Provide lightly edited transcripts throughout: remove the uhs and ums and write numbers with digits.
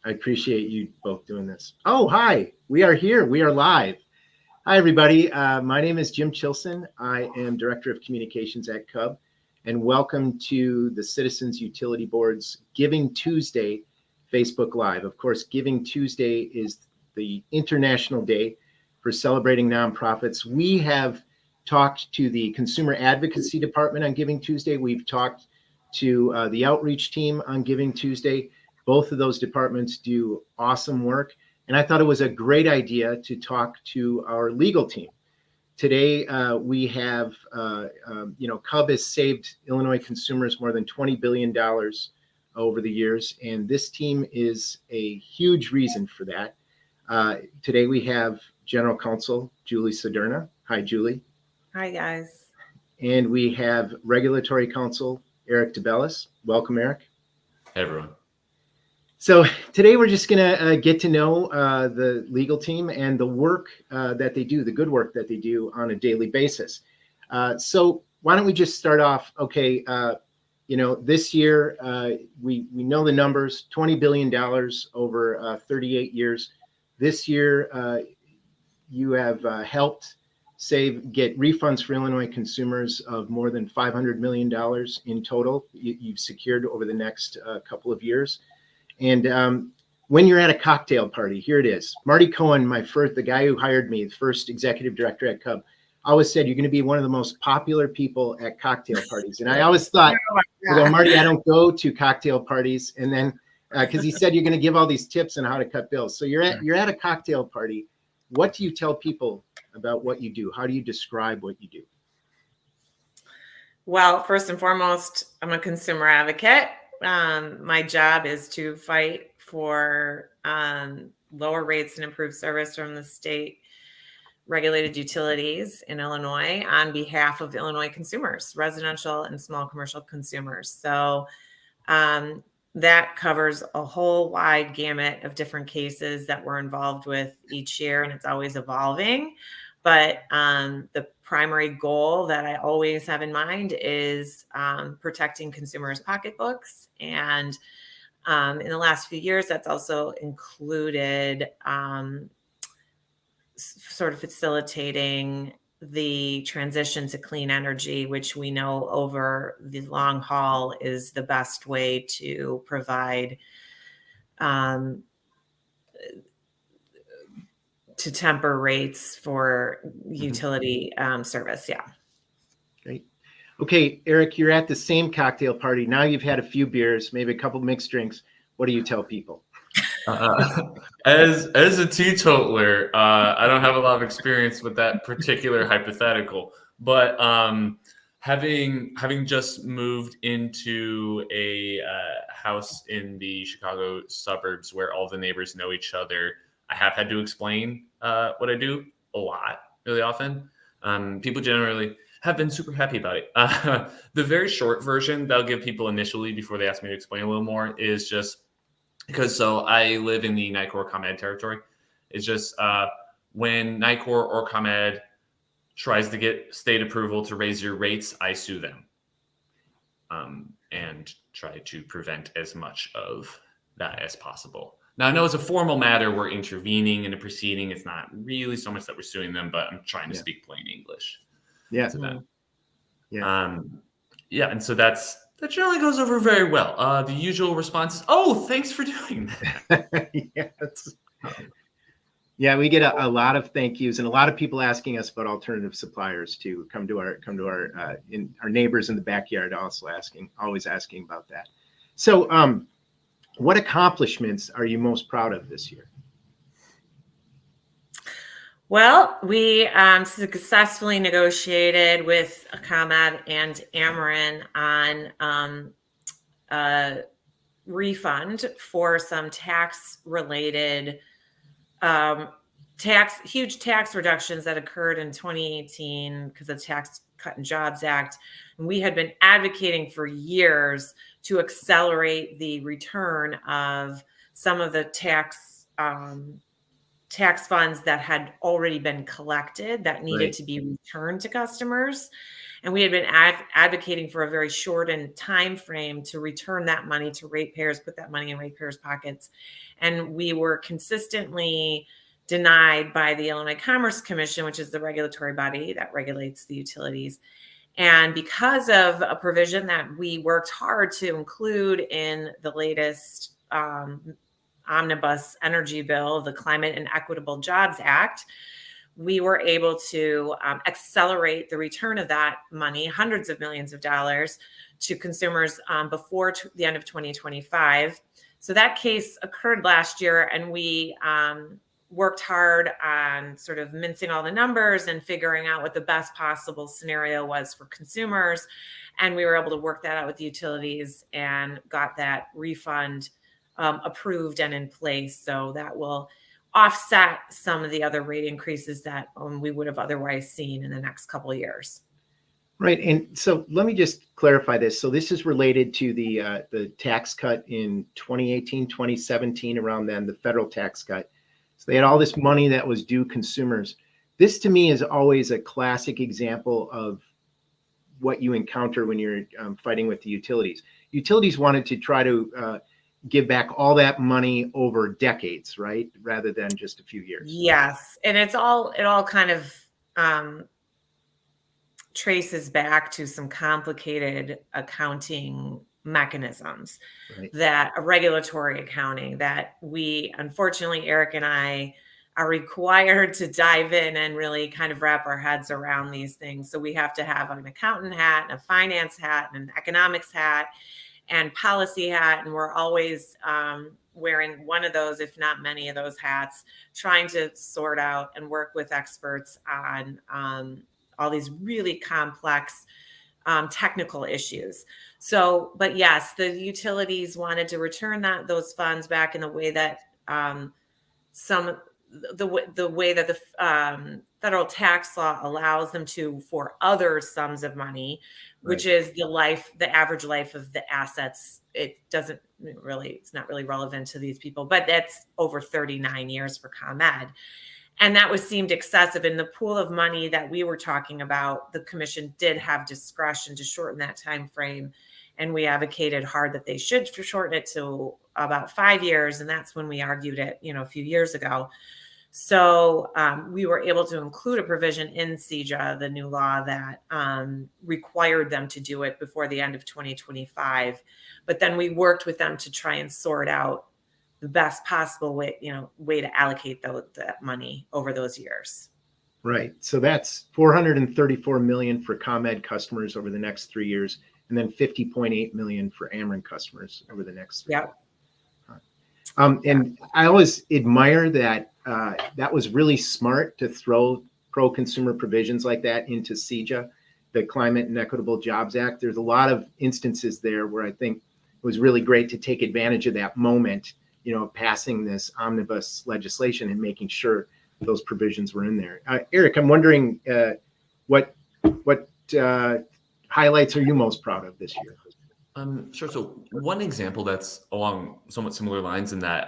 I appreciate you both doing this. Oh, hi. We are here. We are live. Hi, everybody. My name is Jim Chilson. I am Director of Communications at CUB, and welcome to the Citizens Utility Board's Giving Tuesday Facebook Live. Of course, Giving Tuesday is the International Day for celebrating nonprofits. We have talked to the Consumer Advocacy Department on Giving Tuesday. We've talked to the outreach team on Giving Tuesday. Both of those departments do awesome work. And I thought it was a great idea to talk to our legal team. Today, we have, CUB has saved Illinois consumers more than $20 billion over the years. And this team is a huge reason for that. Today, we have General Counsel Julie Soderna. Hi, Julie. Hi, guys. And we have Regulatory Counsel Eric DeBellis. Welcome, Eric. Hey, everyone. So today we're just going to get to know the legal team and the work that they do, the good work that they do on a daily basis. So why don't we just start off? Okay, this year we know the numbers: $20 billion over 38 years. This year you have helped get refunds for Illinois consumers of more than $500 million in total. You've secured over the next couple of years. And when you're at a cocktail party, here it is. Marty Cohen, the guy who hired me, the first executive director at CUB, always said, you're going to be one of the most popular people at cocktail parties. And I always thought, well, Marty, I don't go to cocktail parties. And then, because he said, you're going to give all these tips on how to cut bills. So you're at a cocktail party. What do you tell people about what you do? How do you describe what you do? Well, first and foremost, I'm a consumer advocate. My job is to fight for lower rates and improved service from the state regulated utilities in Illinois on behalf of Illinois consumers, residential and small commercial consumers. So that covers a whole wide gamut of different cases that we're involved with each year, and it's always evolving. But the primary goal that I always have in mind is protecting consumers' pocketbooks. And in the last few years, that's also included sort of facilitating the transition to clean energy, which we know over the long haul is the best way to provide to temper rates for utility service. Yeah. Great. Okay, Eric, you're at the same cocktail party. Now you've had a few beers, maybe a couple mixed drinks. What do you tell people? As a teetotaler, I don't have a lot of experience with that particular hypothetical, but having just moved into a house in the Chicago suburbs where all the neighbors know each other, I have had to explain what I do a lot, really often. People generally have been super happy about it. The very short version that I'll give people initially before they ask me to explain a little more is just because I live in the NICOR ComEd territory. It's just when NICOR or ComEd tries to get state approval to raise your rates, I sue them and try to prevent as much of that as possible. Now, I know it's a formal matter. We're intervening in a proceeding. It's not really so much that we're suing them, but I'm trying to speak plain English to them. And so that generally goes over very well. The usual response is, "Oh, thanks for doing that." We get a lot of thank yous and a lot of people asking us about alternative suppliers to come to our neighbors in the backyard always asking about that. So, what accomplishments are you most proud of this year? Well, we successfully negotiated with ComEd and Ameren on a refund for some tax-related huge tax reductions that occurred in 2018 because of the Tax Cut and Jobs Act. And we had been advocating for years to accelerate the return of some of the tax tax funds that had already been collected that needed Right. to be returned to customers. And we had been advocating for a very shortened time frame to return that money to ratepayers, put that money in ratepayers' pockets. And we were consistently denied by the Illinois Commerce Commission, which is the regulatory body that regulates the utilities. And because of a provision that we worked hard to include in the latest omnibus energy bill, the Climate and Equitable Jobs Act, we were able to accelerate the return of that money, hundreds of millions of dollars, to consumers before the end of 2025. So that case occurred last year, and we worked hard on sort of mincing all the numbers and figuring out what the best possible scenario was for consumers. And we were able to work that out with the utilities and got that refund approved and in place. So that will offset some of the other rate increases that we would have otherwise seen in the next couple of years. Right. And so let me just clarify this. So this is related to the tax cut in 2018, 2017, around then, the federal tax cut. So they had all this money that was due consumers. This to me is always a classic example of what you encounter when you're fighting with the utilities. Utilities wanted to try to give back all that money over decades, right? Rather than just a few years. Yes. And it all kind of traces back to some complicated accounting mechanisms, Right. that a regulatory accounting that we, unfortunately, Eric and I are required to dive in and really kind of wrap our heads around these things. So we have to have an accountant hat, and a finance hat, and an economics hat, and policy hat. And we're always wearing one of those, if not many of those hats, trying to sort out and work with experts on all these really complex technical issues. So, but yes, the utilities wanted to return those funds back in the way that the way that the federal tax law allows them to for other sums of money, which is the average life of the assets. It's not really relevant to these people, but that's over 39 years for ComEd. And that seemed excessive. In the pool of money that we were talking about, the commission did have discretion to shorten that time frame. And we advocated hard that they should shorten it to about 5 years. And that's when we argued it, a few years ago. So we were able to include a provision in CEJA, the new law, that required them to do it before the end of 2025. But then we worked with them to try and sort out the best possible way to allocate that money over those years. Right. So that's $434 million for ComEd customers over the next 3 years, and then $50.8 million for Ameren customers over the next 3 years. And I always admire that that was really smart to throw pro-consumer provisions like that into CEJA, the Climate and Equitable Jobs Act. There's a lot of instances there where I think it was really great to take advantage of that moment, passing this omnibus legislation and making sure those provisions were in there. Eric, I'm wondering what highlights are you most proud of this year? Sure. So one example that's along somewhat similar lines in that,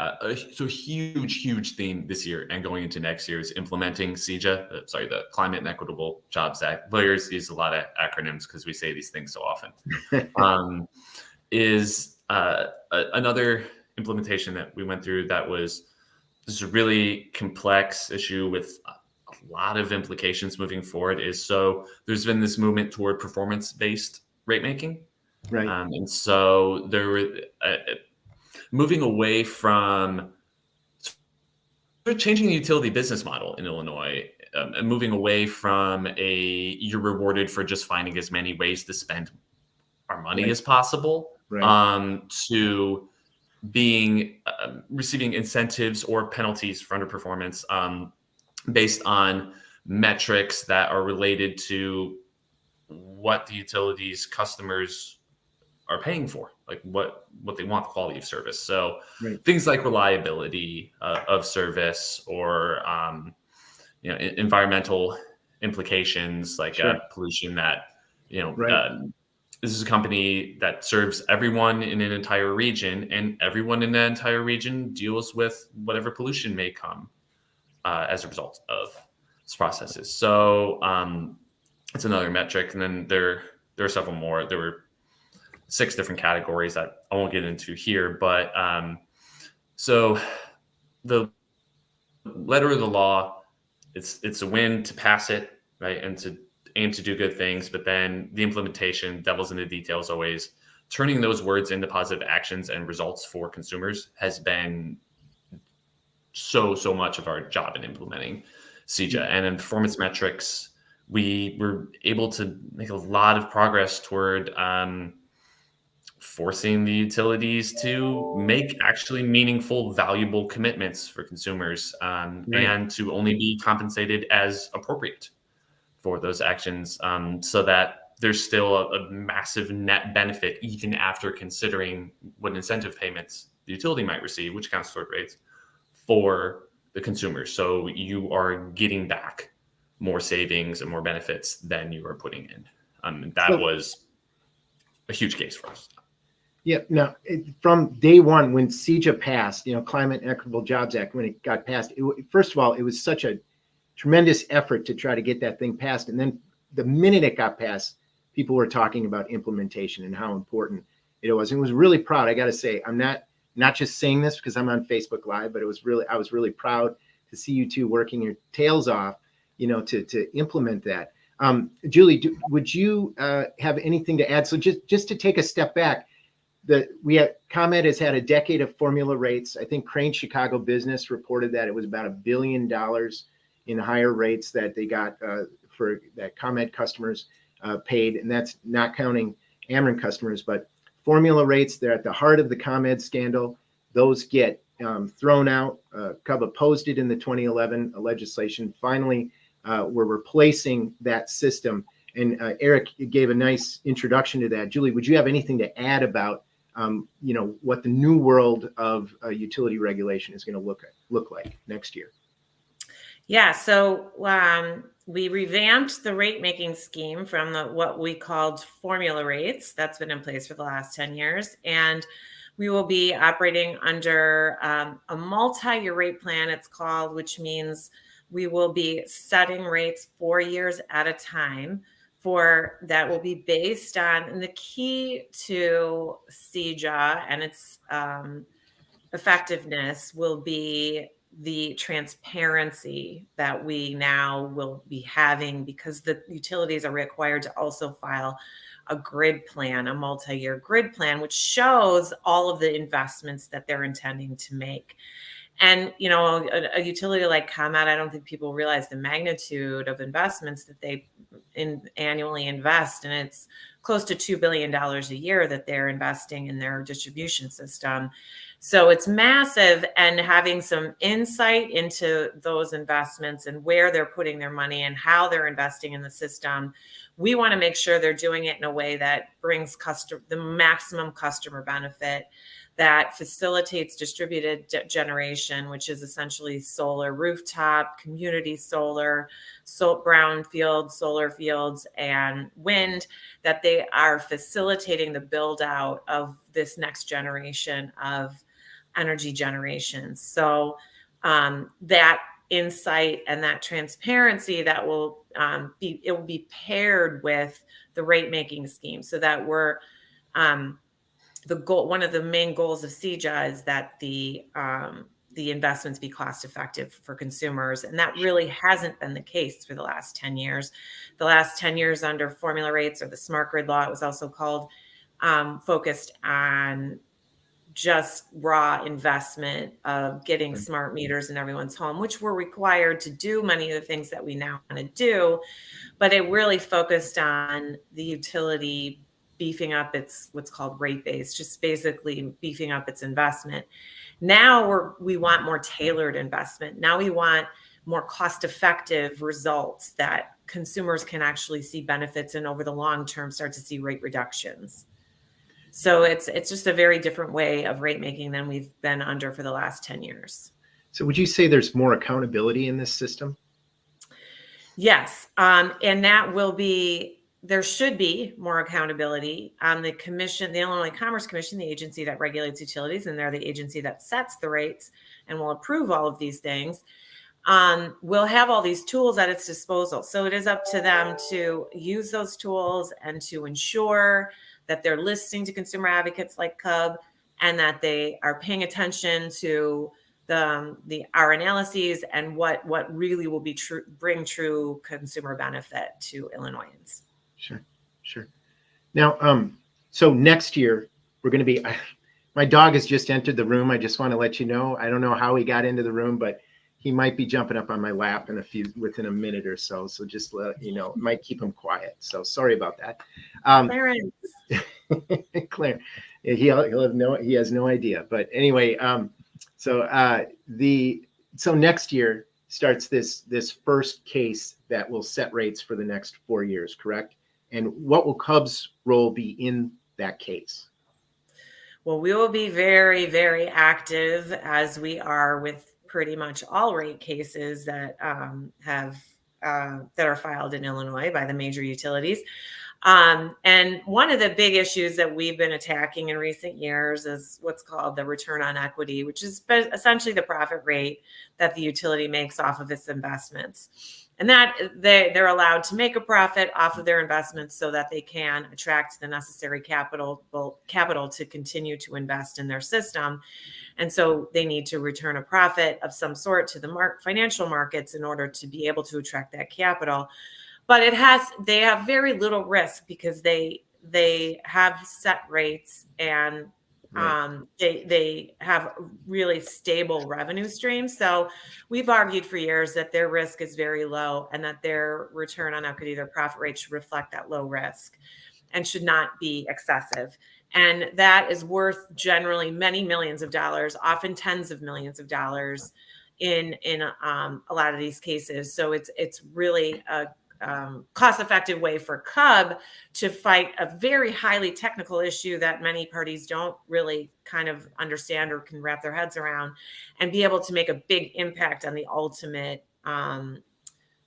so huge theme this year and going into next year is implementing CEJA, the Climate and Equitable Jobs Act. Lawyers use a lot of acronyms because we say these things so often. Is another implementation that we went through that was this really complex issue with a lot of implications moving forward. So there's been this movement toward performance-based rate making. Right. And so there were moving away from changing the utility business model in Illinois, and moving away from you're rewarded for just finding as many ways to spend our money as possible, to being receiving incentives or penalties for underperformance based on metrics that are related to what the utilities customers are paying for, like what they want, the quality of service. So things like reliability of service, or environmental implications, like pollution that this is a company that serves everyone in an entire region, and everyone in that entire region deals with whatever pollution may come as a result of these processes. So it's another metric. And then there are several more. There were 6 different categories that I won't get into here. But so the letter of the law, it's a win to pass it, right, and to aim to do good things. But then the implementation, devil's in the details always. Turning those words into positive actions and results for consumers has been so much of our job in implementing CEJA. And in performance metrics, we were able to make a lot of progress toward forcing the utilities to make actually meaningful, valuable commitments for consumers, and to only be compensated as appropriate for those actions, so that there's still a massive net benefit even after considering what incentive payments the utility might receive, which counts toward rates, for the consumers. So you are getting back more savings and more benefits than you are putting in. That was a huge case for us. Yeah, no, from day one, when CEJA passed, Climate and Equitable Jobs Act, when it got passed, first of all, it was such a tremendous effort to try to get that thing passed. And then the minute it got passed, people were talking about implementation and how important it was. And it was really proud. I got to say, I'm not just saying this because I'm on Facebook Live, but I was really proud to see you two working your tails off, to implement that. Julie, would you have anything to add? So just to take a step back, ComEd has had a decade of formula rates. I think Crane Chicago Business reported that it was about $1 billion in higher rates that they got for that ComEd customers paid, and that's not counting Ameren customers. But formula rates, they're at the heart of the ComEd scandal. Those get thrown out. CUB opposed it in the 2011 legislation. Finally, we're replacing that system. And Eric gave a nice introduction to that. Julie, would you have anything to add about what the new world of utility regulation is going to look like next year? Yeah, so we revamped the rate making scheme from what we called formula rates. That's been in place for the last 10 years. And we will be operating under a multi-year rate plan, it's called, which means we will be setting rates 4 years at a time that will be based on, and the key to CEJA and its effectiveness will be the transparency that we now will be having, because the utilities are required to also file a grid plan, a multi-year grid plan, which shows all of the investments that they're intending to make. And, a utility like ComEd, I don't think people realize the magnitude of investments that they annually invest. And it's close to $2 billion a year that they're investing in their distribution system. So it's massive, and having some insight into those investments and where they're putting their money and how they're investing in the system, we want to make sure they're doing it in a way that brings the maximum customer benefit, that facilitates distributed generation, which is essentially solar rooftop, community solar, brownfield solar fields, and wind, that they are facilitating the build out of this next generation of energy generation. So that insight and that transparency that will be paired with the rate making scheme, so that we're one of the main goals of CEJA is that the investments be cost effective for consumers. And that really hasn't been the case for the last 10 years. The last 10 years under formula rates, or the smart grid law, it was also called, focused on just raw investment of getting smart meters in everyone's home, which we're required to do many of the things that we now want to do. But it really focused on the utility beefing up what's called rate base, just basically beefing up its investment. Now we want more tailored investment. Now we want more cost-effective results that consumers can actually see benefits and over the long term start to see rate reductions. So it's just a very different way of rate making than we've been under for the last 10 years. So would you say there's more accountability in this system? Yes, and that will be. There should be more accountability. The commission, the Illinois Commerce Commission, the agency that regulates utilities, and they're the agency that sets the rates and will approve all of these things. will have all these tools at its disposal. So it is up to them to use those tools and to ensure that they're listening to consumer advocates like CUB, and that they are paying attention to our analyses and what really will be bring true consumer benefit to Illinoisans. Sure. Now, so next year we're going to be. My dog has just entered the room. I just want to let you know. I don't know how he got into the room, but he might be jumping up on my lap within a minute or so. So just let you know, it might keep him quiet. So sorry about that. Clarence. Claire, he has no idea. But anyway, so next year starts this first case that will set rates for the next 4 years, correct? And what will CUB's role be in that case? Well, we will be very, very active, as we are with pretty much all rate cases that that are filed in Illinois by the major utilities. And one of the big issues that we've been attacking in recent years is what's called the return on equity, which is essentially the profit rate that the utility makes off of its investments. And that they're allowed to make a profit off of their investments so that they can attract the necessary capital to continue to invest in their system. And so they need to return a profit of some sort to the financial markets in order to be able to attract that capital. But they have very little risk because they have set rates, and they have really stable revenue streams. So we've argued for years that their risk is very low, and that their return on equity, their profit rate, should reflect that low risk and should not be excessive. And that is worth generally many millions of dollars, often tens of millions of dollars in a lot of these cases. So it's really a cost-effective way for CUB to fight a very highly technical issue that many parties don't really kind of understand or can wrap their heads around, and be able to make a big impact on the ultimate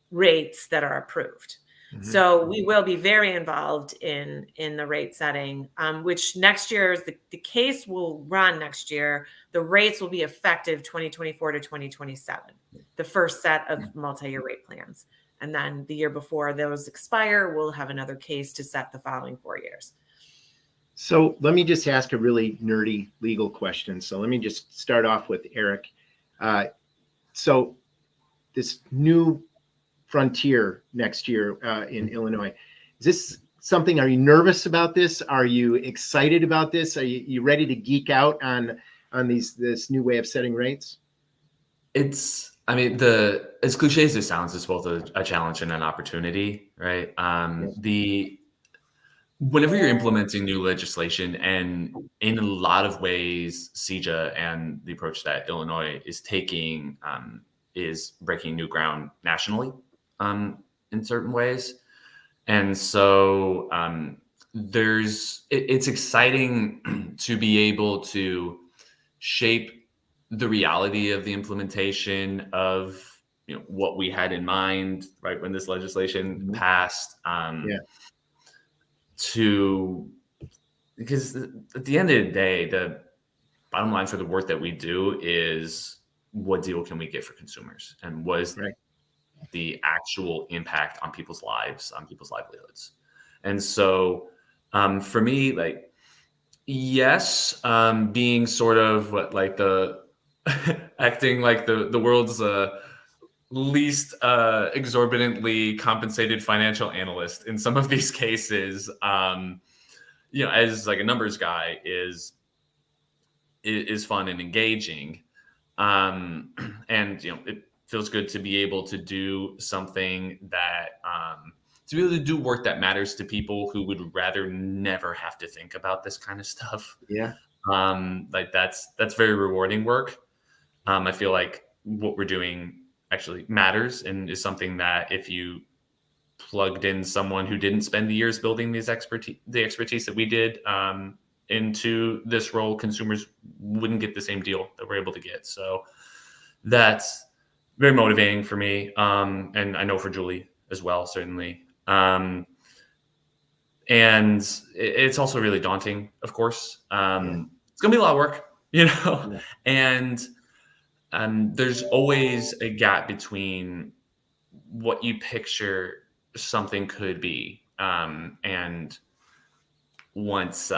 rates that are approved. Mm-hmm. So we will be very involved in the rate setting, which next year is the case will run next year. The rates will be effective 2024 to 2027, the first set of multi-year rate plans. And then the year before those expire, we'll have another case to set the following 4 years. So let me just ask a really nerdy legal question. So let me just start off with Eric. So this new frontier next year in Illinois, is this something, are you nervous about this? Are you excited about this? Are you ready to geek out on this new way of setting rates? As cliche as it sounds, it's both a challenge and an opportunity, right? Whenever you're implementing new legislation, and in a lot of ways, CEJA and the approach that Illinois is taking is breaking new ground nationally in certain ways. And so it's exciting to be able to shape the reality of the implementation of what we had in mind, right, when this legislation passed. Because at the end of the day, the bottom line for the work that we do is, what deal can we get for consumers, and what is the actual impact on people's lives, on people's livelihoods. And so for me, yes, being sort of acting like the world's least exorbitantly compensated financial analyst in some of these cases, as a numbers guy, is fun and engaging. And it feels good to be able to do something that to be able to do work that matters to people who would rather never have to think about this kind of stuff. That's very rewarding work. I feel like what we're doing actually matters, and is something that if you plugged in someone who didn't spend the years building the expertise that we did into this role, consumers wouldn't get the same deal that we're able to get. So that's very motivating for me, and I know for Julie as well, certainly. And it's also really daunting, of course. It's gonna be a lot of work, and there's always a gap between what you picture something could be, and once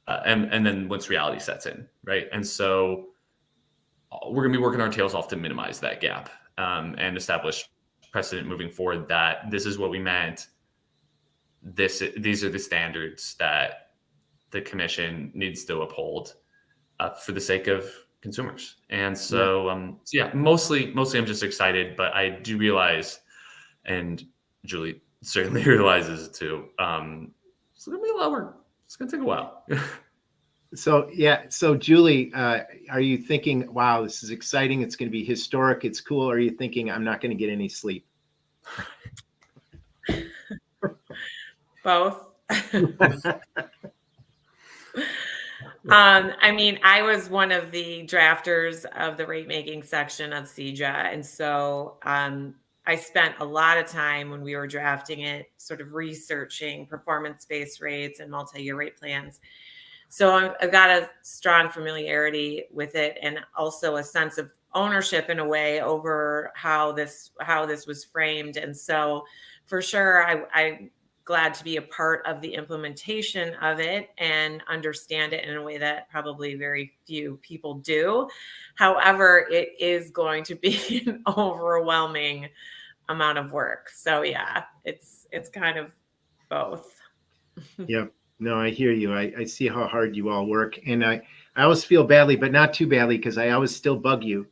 and then once reality sets in, right? And so we're going to be working our tails off to minimize that gap, and establish precedent moving forward that this is what we meant. These are the standards that the commission needs to uphold for the sake of consumers. And so, mostly I'm just excited, but I do realize, and Julie certainly realizes it too, it's going to be a lot of work. It's going to take a while. So Julie, are you thinking, wow, this is exciting, it's going to be historic, it's cool? Or are you thinking, I'm not going to get any sleep? Both. I mean, I was one of the drafters of the rate making section of CJA. And so I spent a lot of time when we were drafting it, sort of researching performance-based rates and multi-year rate plans. So I've got a strong familiarity with it, and also a sense of ownership in a way over how this was framed. And so for sure, I'm glad to be a part of the implementation of it and understand it in a way that probably very few people do. However, it is going to be an overwhelming amount of work. So yeah, it's kind of both. Yeah. No, I hear you. I see how hard you all work. And I always feel badly, but not too badly, because I always still bug you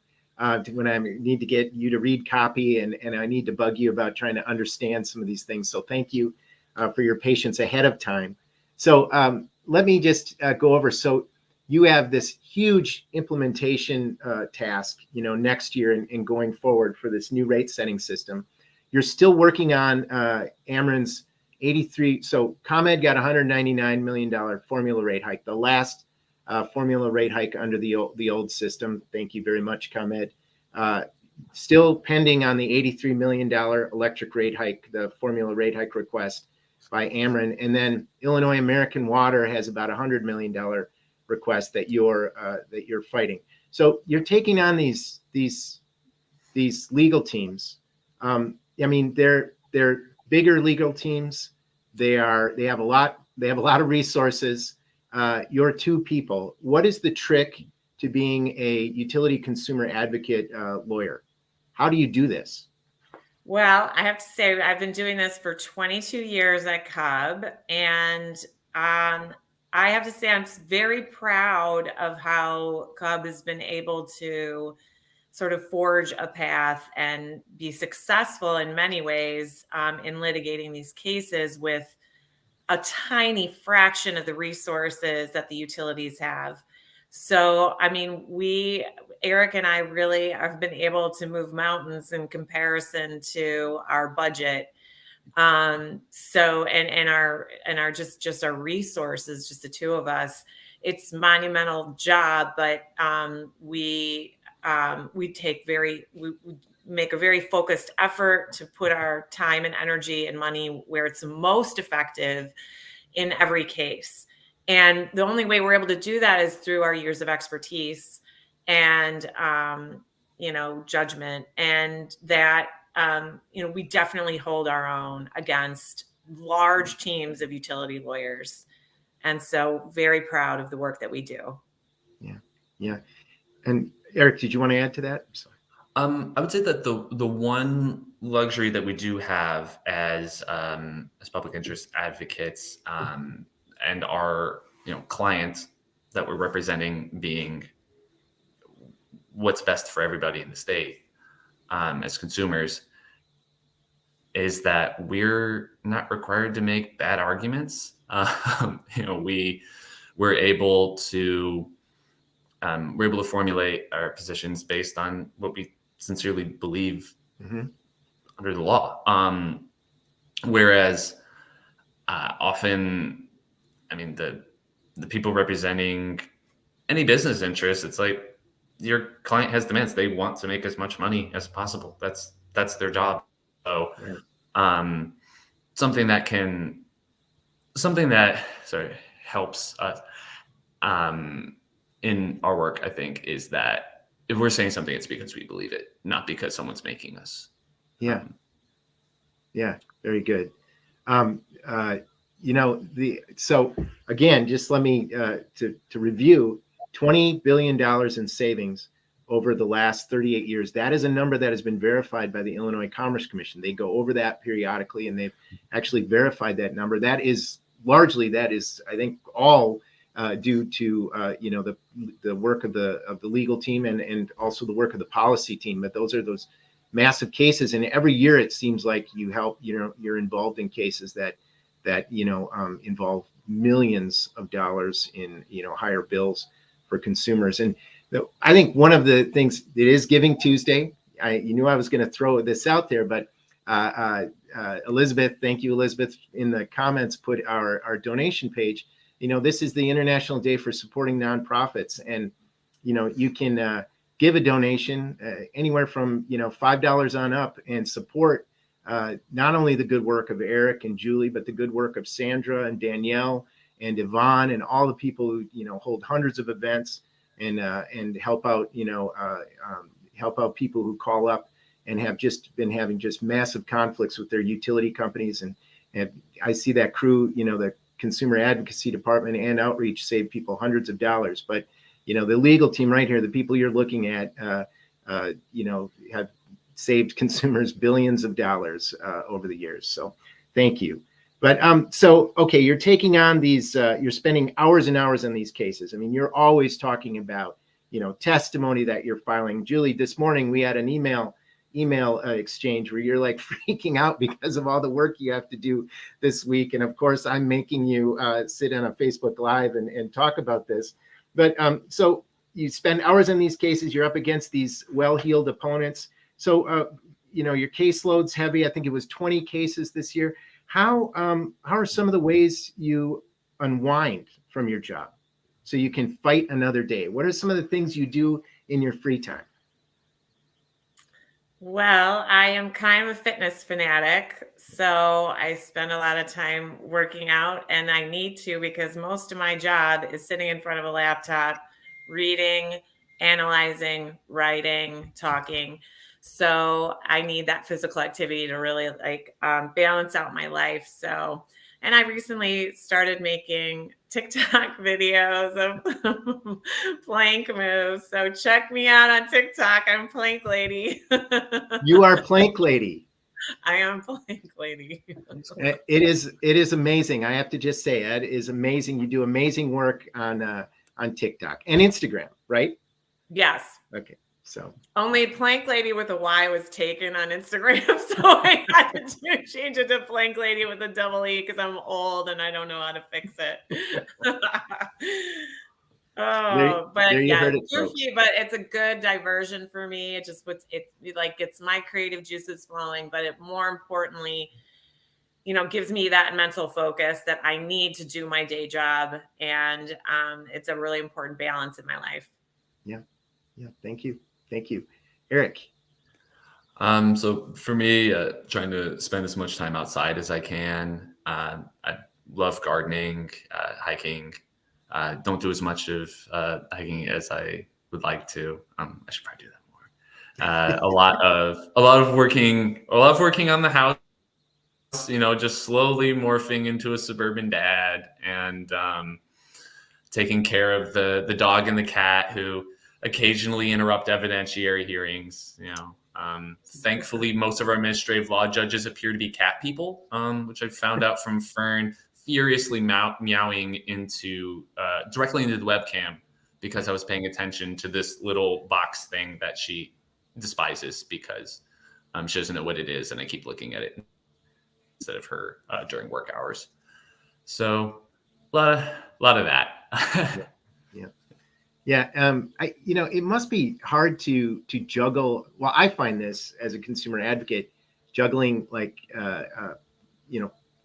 when I need to get you to read copy, and I need to bug you about trying to understand some of these things. So thank you for your patience ahead of time. So let me just go over. So you have this huge implementation task, next year and going forward for this new rate setting system. You're still working on Ameren's 83. So ComEd got $199 million formula rate hike, the last formula rate hike under the old system. Thank you very much, ComEd. Still pending on the $83 million electric rate hike, the formula rate hike request by Ameren. And then Illinois American Water has about $100 million request that you're fighting. So you're taking on these legal teams. I mean, they're bigger legal teams. They have a lot of resources. You're two people. What is the trick to being a utility consumer advocate lawyer? How do you do this? Well, I have to say, I've been doing this for 22 years at CUB, and I have to say I'm very proud of how CUB has been able to sort of forge a path and be successful in many ways in litigating these cases with a tiny fraction of the resources that the utilities have. So, I mean, Eric and I really have been able to move mountains in comparison to our budget. So, and our just our resources, just the two of us, it's a monumental job, but we make a very focused effort to put our time and energy and money where it's most effective in every case. And the only way we're able to do that is through our years of expertise and, judgment. And that, we definitely hold our own against large teams of utility lawyers. And so very proud of the work that we do. Yeah. And Eric, did you want to add to that? I would say that the one luxury that we do have as public interest advocates, and our clients that we're representing being what's best for everybody in the state, as consumers, is that we're not required to make bad arguments. We're able to formulate our positions based on what we sincerely believe under the law. Whereas often, I mean, the people representing any business interest, it's like your client has demands. They want to make as much money as possible. That's their job. So something that helps us in our work, I think, is that if we're saying something, it's because we believe it, not because someone's making us. Yeah. Yeah. Very good. So again, just let me, to review, $20 billion in savings over the last 38 years. That is a number that has been verified by the Illinois Commerce Commission. They go over that periodically, and they've actually verified that number. That is, I think, all due to the work of the legal team and also the work of the policy team. But those are those massive cases, and every year it seems like you're involved in cases that involve millions of dollars in higher bills for consumers. And I think one of the things, it is Giving Tuesday. You knew I was going to throw this out there, but Elizabeth, thank you, Elizabeth, in the comments put our donation page. This is the International Day for Supporting Nonprofits, and you can give a donation anywhere from $5 on up and support not only the good work of Eric and Julie, but the good work of Sandra and Danielle and Yvonne and all the people who hold hundreds of events and help out help out people who call up and have just been having just massive conflicts with their utility companies. And I see that crew, the consumer advocacy department and outreach save people hundreds of dollars. But the legal team right here, the people you're looking at, have saved consumers billions of dollars over the years. So thank you. But okay, you're taking on these, you're spending hours and hours on these cases. I mean, you're always talking about, testimony that you're filing. Julie, this morning we had an email exchange where you're like freaking out because of all the work you have to do this week. And of course, I'm making you sit on a Facebook Live and talk about this. But so you spend hours on these cases, you're up against these well-heeled opponents. So, your caseload's heavy. I think it was 20 cases this year. How are some of the ways you unwind from your job so you can fight another day? What are some of the things you do in your free time? Well, I am kind of a fitness fanatic, so I spend a lot of time working out, and I need to because most of my job is sitting in front of a laptop, reading, analyzing, writing, talking. So I need that physical activity to really balance out my life. So, and I recently started making TikTok videos of plank moves. So check me out on TikTok. I'm Plank Lady. You are Plank Lady. I am Plank Lady. It is amazing. I have to just say, it is amazing. You do amazing work on TikTok and Instagram, right? Yes. Okay. So only Plank Lady with a Y was taken on Instagram, so I had to change it to Plank Lady with a double E because I'm old and I don't know how to fix it. But yeah, it's goofy, but it's a good diversion for me. It just gets my creative juices flowing, but it more importantly, gives me that mental focus that I need to do my day job, and it's a really important balance in my life. Yeah. Thank you. Eric. So for me, trying to spend as much time outside as I can. I love gardening, hiking. Don't do as much of hiking as I would like to. I should probably do that more. A lot of working on the house. Just slowly morphing into a suburban dad and taking care of the dog and the cat who occasionally interrupt evidentiary hearings. Thankfully, most of our administrative law judges appear to be cat people, which I found out from Fern furiously meowing directly into the webcam because I was paying attention to this little box thing that she despises because she doesn't know what it is, and I keep looking at it instead of her during work hours. So a lot of that. Yeah. It must be hard to juggle. Well, I find this as a consumer advocate, juggling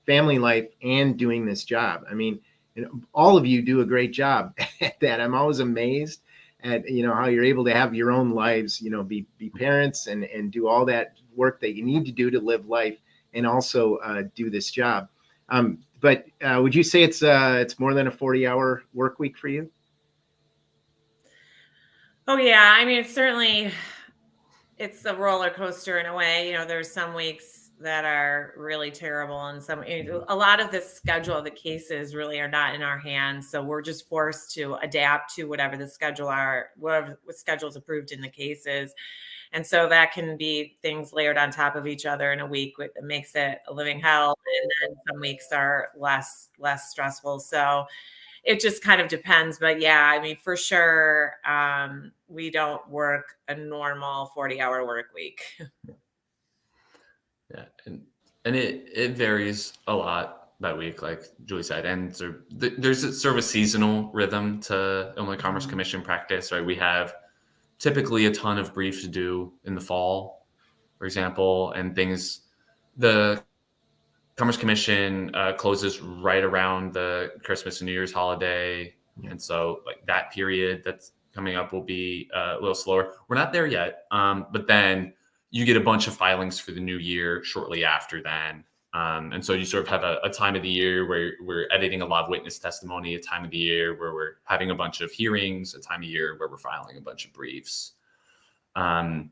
family life and doing this job. I mean, all of you do a great job at that. I'm always amazed at, how you're able to have your own lives, be parents and do all that work that you need to do to live life and also do this job. But would you say it's more than a 40-hour work week for you? Oh yeah, I mean, it's a roller coaster in a way. There's some weeks that are really terrible, and a lot of the schedule of the cases really are not in our hands. So we're just forced to adapt to whatever schedule's approved in the cases. And so that can be things layered on top of each other in a week that makes it a living hell. And then some weeks are less stressful. So it just kind of depends. But yeah, I mean, for sure, we don't work a normal 40-hour work week. Yeah, and it varies a lot that week, like Julie said, and there's a sort of a seasonal rhythm to Illinois Commerce Commission practice, right? We have typically a ton of briefs to do in the fall, for example, and the Commerce Commission closes right around the Christmas and New Year's holiday. And so like that period that's coming up will be a little slower. We're not there yet, but then you get a bunch of filings for the new year shortly after then. And so you sort of have a time of the year where we're editing a lot of witness testimony, a time of the year where we're having a bunch of hearings, a time of year where we're filing a bunch of briefs. And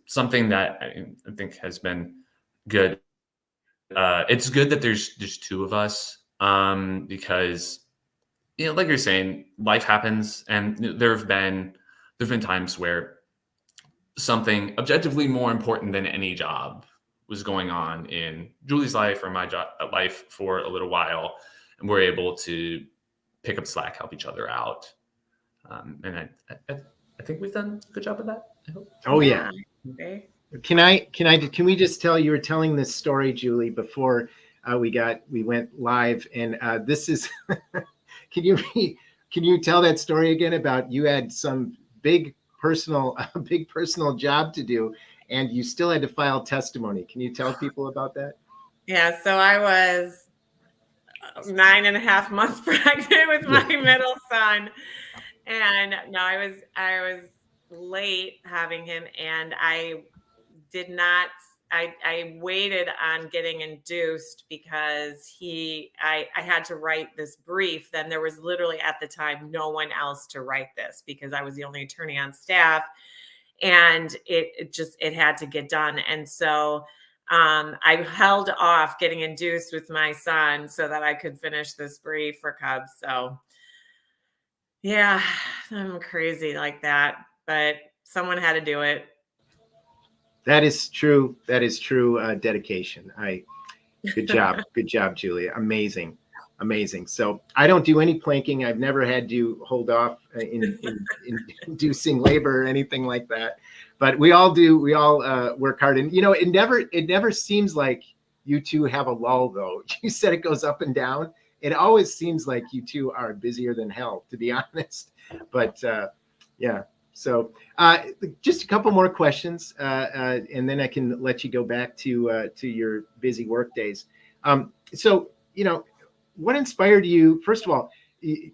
something that I think has been good. It's good that there's two of us, because like you're saying, life happens, and there've been times where something objectively more important than any job was going on in Julie's life or my life for a little while, and we're able to pick up slack, help each other out, and I think we've done a good job of that. I hope. Oh yeah. Okay. Can we just tell, you were telling this story, Julie, before we went live, and this is can you tell that story again about you had some big personal job to do, and you still had to file testimony? Can you tell people about that? Yeah, so I was 9.5 months pregnant with my middle son, and no, I was late having him, and I waited on getting induced because I had to write this brief. Then there was literally at the time no one else to write this because I was the only attorney on staff, and it had to get done. And so I held off getting induced with my son so that I could finish this brief for CUB. So yeah, I'm crazy like that, but someone had to do it. That is true. That is true dedication. Good job. Good job, Julia. Amazing. So I don't do any planking. I've never had to hold off in inducing labor or anything like that. But we all do. We all work hard. And, it never seems like you two have a lull, though. You said it goes up and down. It always seems like you two are busier than hell, to be honest. But yeah. So just a couple more questions, and then I can let you go back to your busy work days. So, what inspired you? First of all, you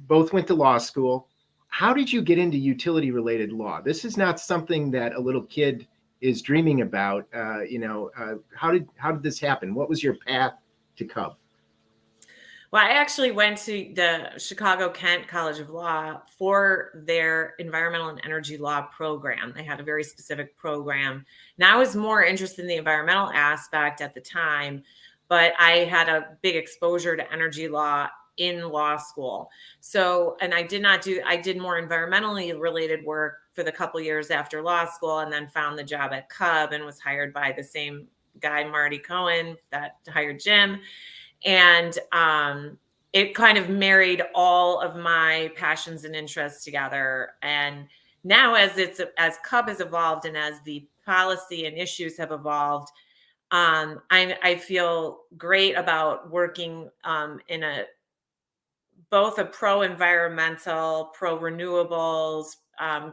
both went to law school. How did you get into utility-related law? This is not something that a little kid is dreaming about. How did this happen? What was your path to CUB? Well, I actually went to the Chicago-Kent College of Law for their environmental and energy law program. They had a very specific program. Now I was more interested in the environmental aspect at the time, but I had a big exposure to energy law in law school. So, and I did more environmentally related work for the couple years after law school, and then found the job at CUB and was hired by the same guy, Marty Cohen, that hired Jim. And it kind of married all of my passions and interests together. And now as CUB has evolved and as the policy and issues have evolved, I feel great about working in both a pro-environmental, pro-renewables,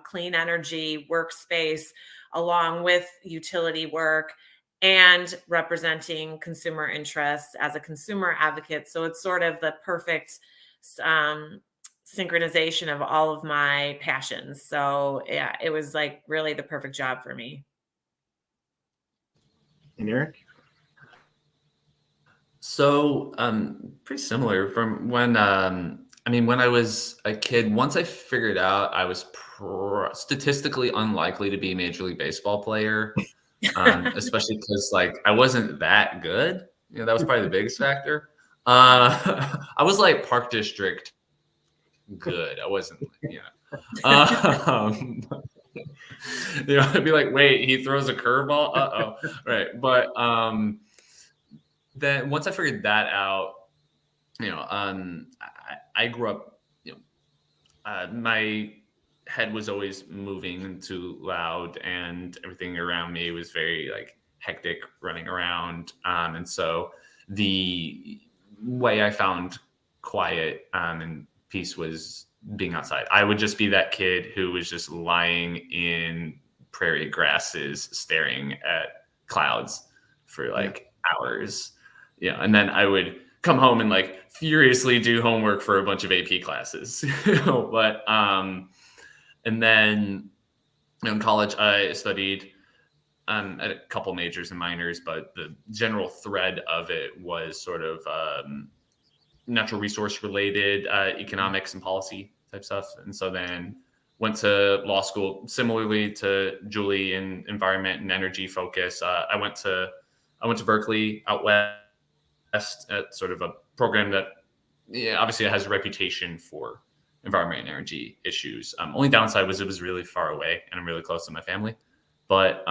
clean energy workspace, along with utility work, and representing consumer interests as a consumer advocate. So it's sort of the perfect synchronization of all of my passions. So yeah, it was like really the perfect job for me. And Eric? So pretty similar from when, I mean, when I was a kid, once I figured out I was statistically unlikely to be a Major League Baseball player, especially because like I wasn't that good. You know, that was probably the biggest factor. I was like Park District good. I wasn't, um, I'd be like, wait, he throws a curveball. Right. But then once I figured that out, I grew up, my head was always moving and too loud, and everything around me was very like hectic, running around. And so the way I found quiet and peace was being outside. I would just be that kid who was just lying in prairie grasses, staring at clouds for like hours. And then I would come home and like furiously do homework for a bunch of AP classes. But and then in college I studied at a couple majors and minors, but the general thread of it was sort of natural resource related economics and policy type stuff. And so then went to law school, similarly to Julie, in environment and energy focus. I went to Berkeley out west at sort of a program that obviously it has a reputation for environment and energy issues. Only downside was it was really far away, and I'm really close to my family. But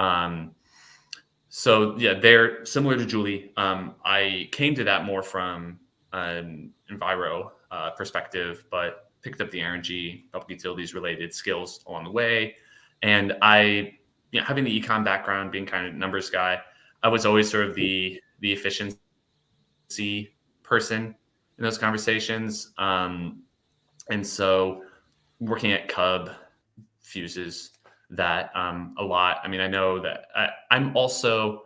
so yeah, they're similar to Julie. I came to that more from an enviro perspective, but picked up the energy, public utilities related skills along the way. And I, having the econ background, being kind of numbers guy, I was always sort of the efficiency person in those conversations. And so working at CUB fuses that a lot. I mean, I know that I'm also,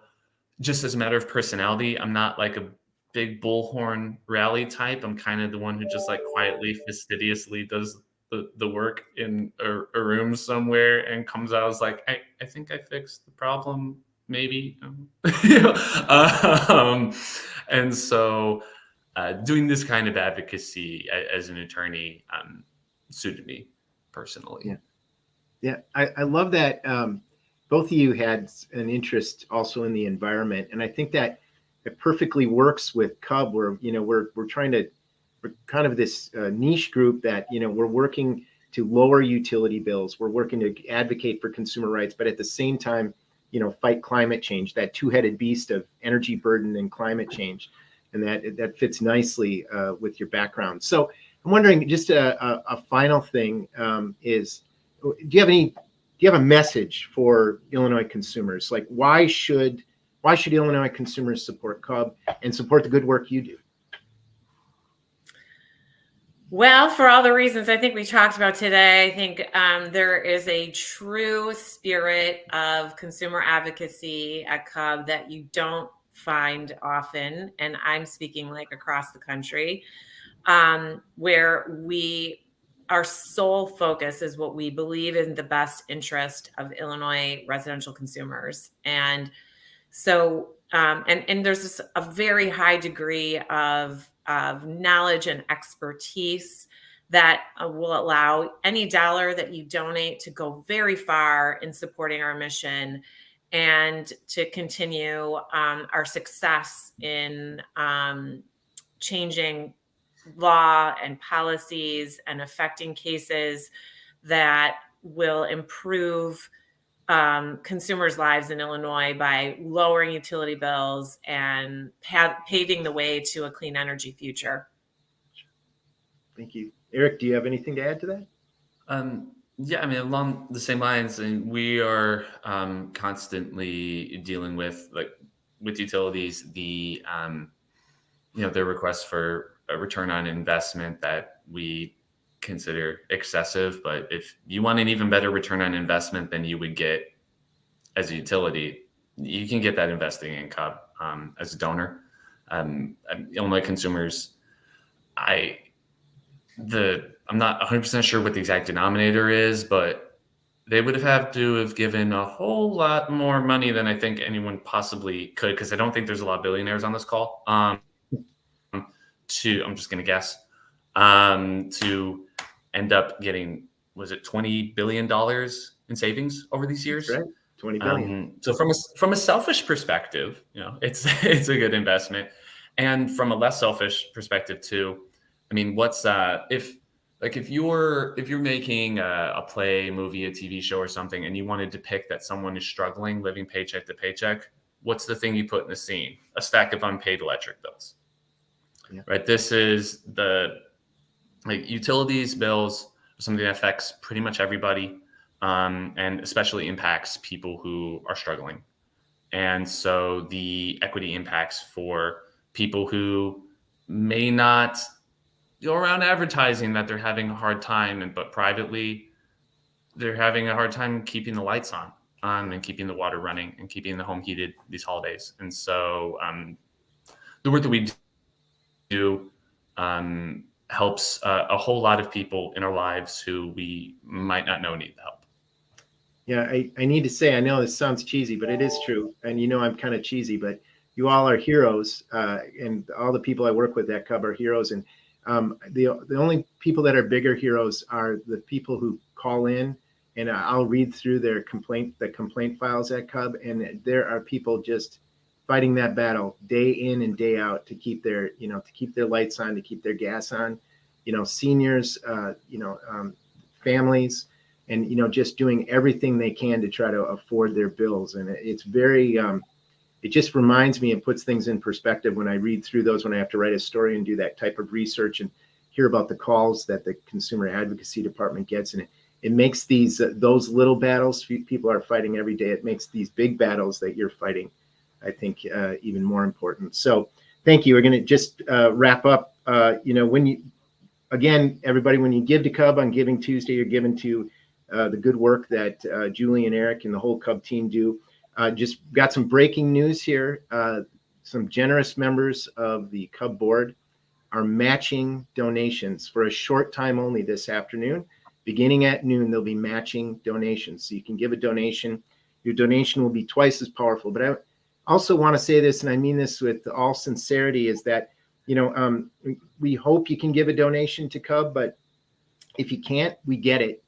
just as a matter of personality, I'm not like a big bullhorn rally type. I'm kind of the one who just like quietly, fastidiously does the work in a room somewhere and comes out as like, I think I fixed the problem, maybe. And so doing this kind of advocacy as an attorney suited me personally. Yeah, I love that both of you had an interest also in the environment, and I think that it perfectly works with CUB, where we're kind of this niche group that we're working to lower utility bills. We're working to advocate for consumer rights, but at the same time, fight climate change, that two-headed beast of energy burden and climate change, and that fits nicely with your background. So I'm wondering, just a final thing is, do you have a message for Illinois consumers? Like, why should Illinois consumers support CUB and support the good work you do? Well, for all the reasons I think we talked about today, I think there is a true spirit of consumer advocacy at CUB that you don't find often. And I'm speaking like across the country, where our sole focus is what we believe in the best interest of Illinois residential consumers. And so, and there's a very high degree of knowledge and expertise that will allow any dollar that you donate to go very far in supporting our mission and to continue our success in changing law and policies and affecting cases that will improve consumers' lives in Illinois by lowering utility bills and paving the way to a clean energy future. Thank you. Eric, do you have anything to add to that? Yeah, I mean, along the same lines, and we are constantly dealing with utilities, their requests for a return on investment that we consider excessive. But if you want an even better return on investment than you would get as a utility, you can get that investing in CUB as a donor. Illinois consumers, I'm not 100% sure what the exact denominator is, but they would have to have given a whole lot more money than I think anyone possibly could, because I don't think there's a lot of billionaires on this call. I'm just going to guess. to end up getting, was it $20 billion in savings over these years? That's right. 20 billion. So from a selfish perspective, it's it's a good investment, and from a less selfish perspective too. I mean, what's if you're making a play, movie, a TV show, or something, and you want to depict that someone is struggling, living paycheck to paycheck, what's the thing you put in the scene? A stack of unpaid electric bills, right? This is utilities bills, something that affects pretty much everybody. And especially impacts people who are struggling. And so the equity impacts for people who may not go around advertising that they're having a hard time, but privately they're having a hard time keeping the lights on and keeping the water running and keeping the home heated these holidays. And so the work that we do helps a whole lot of people in our lives who we might not know need help. Yeah, I need to say, I know this sounds cheesy, but it is true. And I'm kind of cheesy, but you all are heroes. And all the people I work with at CUB are heroes. And the only people that are bigger heroes are the people who call in, and I'll read through the complaint files at CUB. And there are people just fighting that battle day in and day out to keep their lights on, to keep their gas on, seniors, families, and just doing everything they can to try to afford their bills. And it's very it just reminds me and puts things in perspective when I read through those, when I have to write a story and do that type of research and hear about the calls that the consumer advocacy department gets. And it makes those little battles people are fighting every day, it makes these big battles that you're fighting, I think, even more important. So thank you. We're going to just wrap up. Again, everybody, when you give to CUB on Giving Tuesday, you're giving to the good work that Julie and Eric and the whole CUB team do. Just got some breaking news here. Some generous members of the CUB board are matching donations for a short time only this afternoon. Beginning at noon, they'll be matching donations. So you can give a donation. Your donation will be twice as powerful. But I also want to say this, and I mean this with all sincerity, is that, we hope you can give a donation to CUB, but if you can't, we get it.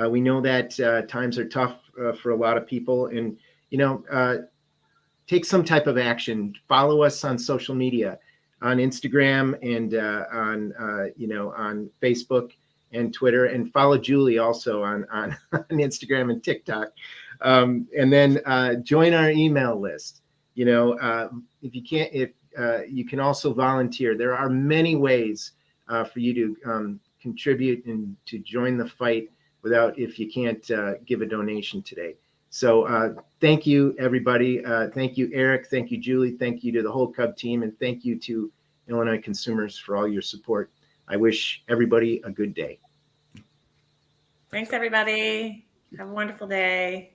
We know that times are tough for a lot of people, and take some type of action. Follow us on social media, on Instagram and on Facebook and Twitter, and follow Julie also on Instagram and TikTok, and then join our email list. If you can't, you can also volunteer. There are many ways for you to contribute and to join the fight if you can't give a donation today. So thank you, everybody. Thank you, Eric. Thank you, Julie. Thank you to the whole CUB team. And thank you to Illinois consumers for all your support. I wish everybody a good day. Thanks, everybody. Have a wonderful day.